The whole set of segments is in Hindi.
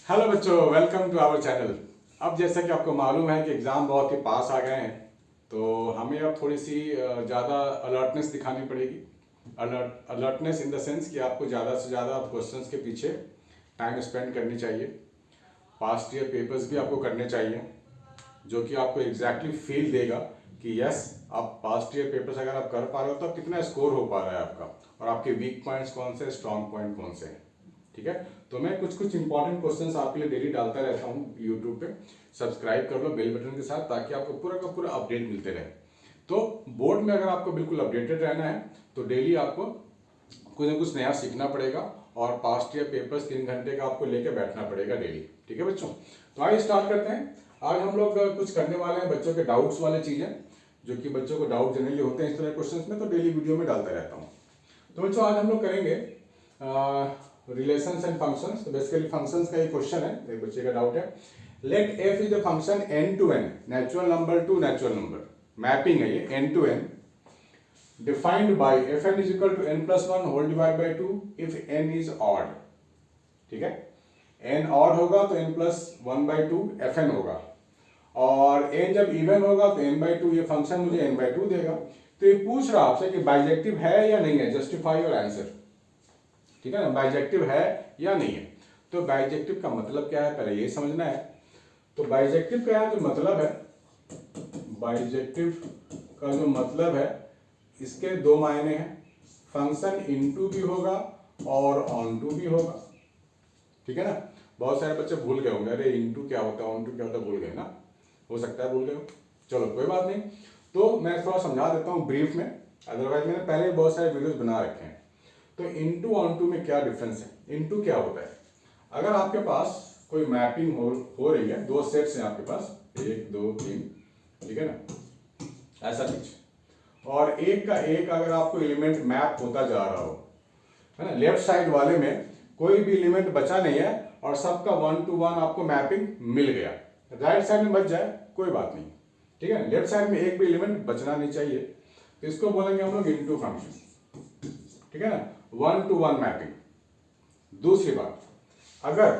हेलो बच्चों, वेलकम टू आवर चैनल। अब जैसा कि आपको मालूम है कि एग्ज़ाम बहुत के पास आ गए हैं, तो हमें अब थोड़ी सी ज़्यादा अलर्टनेस दिखानी पड़ेगी। अलर्टनेस इन द सेंस कि आपको ज़्यादा से ज़्यादा क्वेश्चंस के पीछे टाइम स्पेंड करनी चाहिए। पास्ट ईयर पेपर्स भी आपको करने चाहिए, जो कि आपको एग्जैक्टली फील देगा कि यस, आप पास्ट ईयर पेपर्स अगर आप कर पा रहे हो तो कितना स्कोर हो पा रहा है आपका, और आपके वीक पॉइंट्स कौन से, स्ट्रॉन्ग पॉइंट कौन से हैं। ठीक है, तो मैं कुछ कुछ इंपॉर्टेंट क्वेश्चंस आपके लिए डेली डालता रहता हूँ यूट्यूब पे। सब्सक्राइब कर लो बेल बटन के साथ, ताकि आपको पूरा का पूरा अपडेट मिलते रहे। तो बोर्ड में अगर आपको बिल्कुल अपडेटेड रहना है तो डेली आपको कुछ ना कुछ नया सीखना पड़ेगा, और पास्ट ईयर पेपर्स 3 घंटे का आपको लेके बैठना पड़ेगा डेली। ठीक है बच्चों, तो आइए स्टार्ट करते हैं। आज हम लोग कुछ करने वाले हैं बच्चों के डाउट्स वाले चीज़ें, जो कि बच्चों को डाउट जनरली होते हैं इस तरह क्वेश्चंस में, तो डेली वीडियो में डालता रहता हूँ। तो बच्चों आज हम लोग करेंगे रिलेशंस एंड फंक्शंस। तो बेसिकली फंक्शंस का ये क्वेश्चन है, एक बच्चे का डाउट है। Let f is a function n to n, natural number to natural number, mapping है ये n to n, defined by f n is equal to n plus one whole divide by two if n is odd. ठीक है, एन ऑड होगा तो n plus one by two f n होगा, और एन जब इवन होगा तो एन बाई टू, ये फंक्शन मुझे एन बाई टू देगा। तो ये पूछ रहा आपसे कि बाइजेक्टिव है या नहीं है, जस्टिफाई योर आंसर। ठीक है ना, बाइजेक्टिव है या नहीं है। तो बाइजेक्टिव का मतलब क्या है, पहले ये समझना है। तो बाइजेक्टिव का जो मतलब है, बाइजेक्टिव का जो मतलब है, इसके दो मायने हैं। फंक्शन इनटू भी होगा और ऑन टू भी होगा। ठीक है ना, बहुत सारे बच्चे भूल गए होंगे, अरे इनटू क्या होता है, ऑन टू क्या होता है, भूल गए ना, हो सकता है भूल गए हो। चलो कोई बात नहीं, तो मैं थोड़ा समझा देता हूँ ब्रीफ में, अदरवाइज मैंने पहले बहुत सारे वीडियोस बना रखे हैं। तो इनटू ऑन टू में क्या डिफरेंस है। इनटू क्या होता है, अगर आपके पास कोई मैपिंग हो रही है, दो सेट्स हैं आपके पास, 1 2 3, ठीक है ना, ऐसा कुछ, और एक का एक अगर आपको एलिमेंट मैप होता जा रहा हो, है ना, लेफ्ट साइड वाले में कोई भी एलिमेंट बचा नहीं है और सबका 1 to 1 आपको मैपिंग मिल गया, राइट साइड में बच जाए कोई बात नहीं, ठीक है, लेफ्ट साइड में एक भी एलिमेंट बचना नहीं चाहिए, तो इसको बोलेंगे हम लोग इनटू फंक्शन। ठीक है ना, 1 to 1 मैपिंग। दूसरी बात, अगर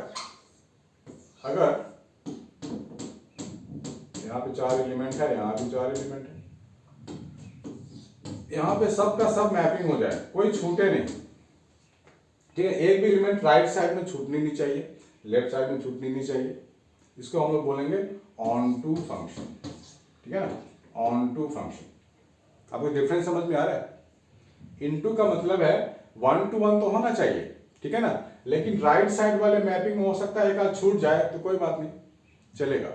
अगर यहाँ पे 4 एलिमेंट है, यहाँ भी 4 एलिमेंट है, यहाँ पे सब का सब मैपिंग हो जाए, कोई छूटे नहीं। ठीक है, एक भी एलिमेंट राइट साइड में छूटनी नहीं चाहिए, लेफ्ट साइड में छूटनी नहीं चाहिए, इसको हम लोग बोलेंगे ऑन टू फंक्शन। ठीक है ना, ऑन टू फंक्शन। आपको डिफरेंस समझ में आ रहा है। इनटू का मतलब है 1 to 1 तो होना चाहिए, ठीक है ना, लेकिन राइट साइड वाले मैपिंग में हो सकता है एक आध छूट जाए तो कोई बात नहीं, चलेगा।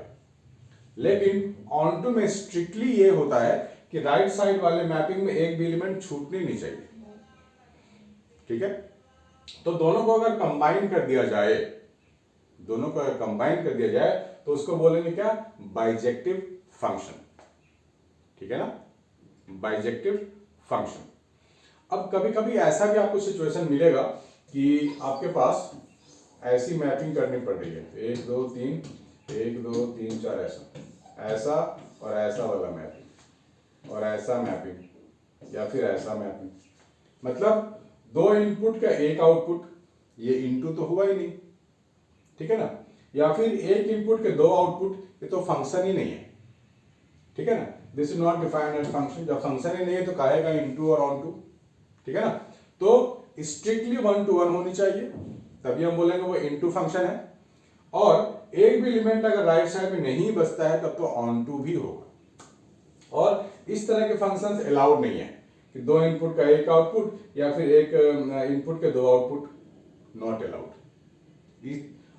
लेकिन ऑन टू में स्ट्रिक्टली ये होता है कि राइट साइड वाले मैपिंग में एक भी एलिमेंट छूटनी नहीं चाहिए। ठीक है, तो दोनों को अगर कंबाइन कर दिया जाए, दोनों को अगर कंबाइन कर दिया जाए तो उसको बोलेंगे क्या, बाइजेक्टिव फंक्शन। ठीक है ना, बाइजेक्टिव फंक्शन। अब कभी कभी ऐसा भी आपको सिचुएशन मिलेगा कि आपके पास ऐसी मैपिंग करनी पड़ रही है, 1 2 3 1 2 3 4, ऐसा और ऐसा वाला मैपिंग, और ऐसा मैपिंग, या फिर ऐसा मैपिंग, मतलब 2 इनपुट का 1 आउटपुट, ये इनटू तो हुआ ही नहीं। ठीक है ना, या फिर 1 इनपुट के 2 आउटपुट, ये तो फंक्शन ही नहीं है। ठीक है ना, this is not defined as function. जब फंक्शन ही नहीं है तो कहेगा इनटू और ऑन टू। ठीक है ना, तो स्ट्रिक्टली 1 to 1 होनी चाहिए, तभी हम बोलेंगे वो इनटू फंक्शन है। और एक भी एलिमेंट अगर राइट साइड में नहीं बचता है तब तो ऑन टू भी होगा। और इस तरह के फंक्शंस अलाउड नहीं है कि 2 इनपुट का 1 आउटपुट, या फिर 1 इनपुट के 2 आउटपुट, नॉट अलाउड।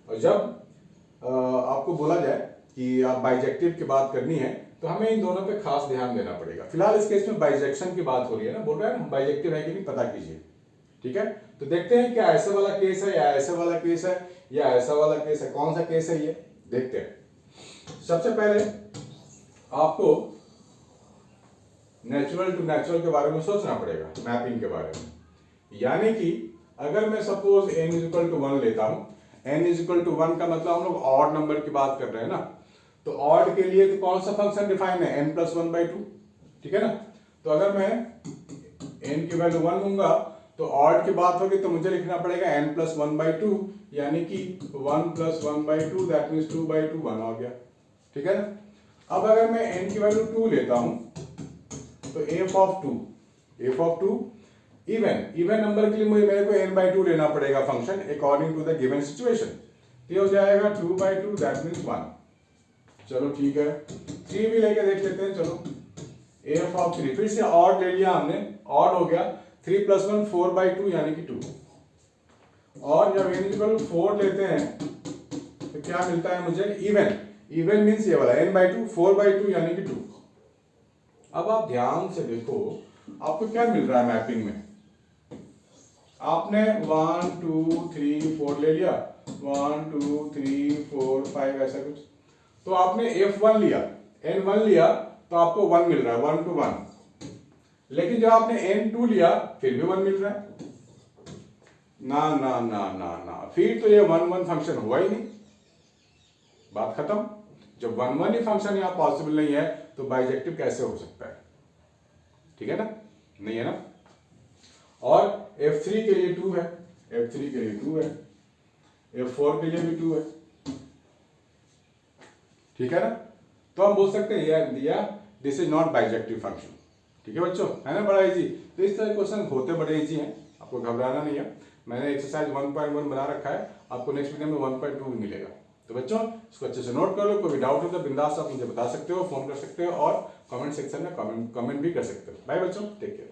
और जब आपको बोला जाए कि आप बाइजेक्टिव की बात करनी है तो हमें इन दोनों पे खास ध्यान देना पड़ेगा। फिलहाल इस केस में बाइजेक्शन की बात हो रही है ना, बोल रहा है बाइजेक्टिव है कि नहीं पता कीजिए। ठीक है, तो देखते हैं क्या ऐसे वाला केस है, या ऐसे वाला केस है, या ऐसा वाला केस है, कौन सा केस है ये देखते हैं। सबसे पहले आपको नेचुरल टू नेचुरल के बारे में सोचना पड़ेगा, मैपिंग के बारे में। यानी कि अगर मैं suppose n is equal to 1 लेता हूं, n इज इक्वल टू 1 का मतलब हम लोग ऑड नंबर की बात कर रहे हैं ना, तो ऑड के लिए तो कौन सा फंक्शन डिफाइन है, n प्लस 1 बाई 2। ठीक है ना, तो अगर मैं n की वैल्यू 1 लूंगा तो ऑड की बात होगी तो मुझे लिखना पड़ेगा n प्लस 1/2, यानी कि 1 प्लस 1/2 दैट मीन्स 2/2 1 हो गया, ठीक है ना। अब अगर मैं n की वैल्यू 2 लेता हूं तो f ऑफ 2 इवन नंबर के लिए मेरे को n/2 लेना पड़ेगा function according to the given situation. ये हो जाएगा 2/2 दैट मीन्स 1। चलो ठीक है, 3 भी लेके देख लेते हैं। चलो f ऑफ 3 फिर से ऑड ले लिया हमने, ऑड हो गया 3 प्लस 1 4/2 यानी कि 2। और जब n इक्वल 4 लेते हैं तो क्या मिलता है मुझे, इवन मीन्स ये वाला n/2 4/2 यानी कि 2। अब आप ध्यान से देखो आपको क्या मिल रहा है मैपिंग में। आपने 1 2 3 4 ले लिया, 1 2 3 4 5 ऐसा कुछ, तो आपने f1 लिया, n1 लिया तो आपको 1 मिल रहा है, 1 to 1। लेकिन जब आपने n2 लिया फिर भी 1 मिल रहा है। ना ना ना ना ना, फिर तो ये 1 1 फंक्शन हुआ ही नहीं, बात खत्म। जब 1 1 ही फंक्शन यहाँ पॉसिबल नहीं है तो बाइजेक्टिव कैसे हो सकता है, ठीक है ना, नहीं है ना। और f3 के लिए 2 है, f3 के लिए 2 है, f4 के लिए भी 2 है, ठीक है ना। तो हम बोल सकते हैं या this is not bijective function, ठीक है बच्चों, है ना, बड़ा इजी। तो इस तरह क्वेश्चन होते बड़े इजी हैं, आपको घबराना नहीं है। मैंने एक्सरसाइज 1.1 बना रखा है, आपको नेक्स्ट वीडियो में 1.2 भी मिलेगा। तो बच्चों इसको अच्छे से नोट कर लो, कोई भी डाउट हो तो बिंदास आप मुझे बता सकते हो, फोन कर सकते हो और कमेंट सेक्शन में कमेंट भी कर सकते हो। बाय बच्चों, टेक केयर।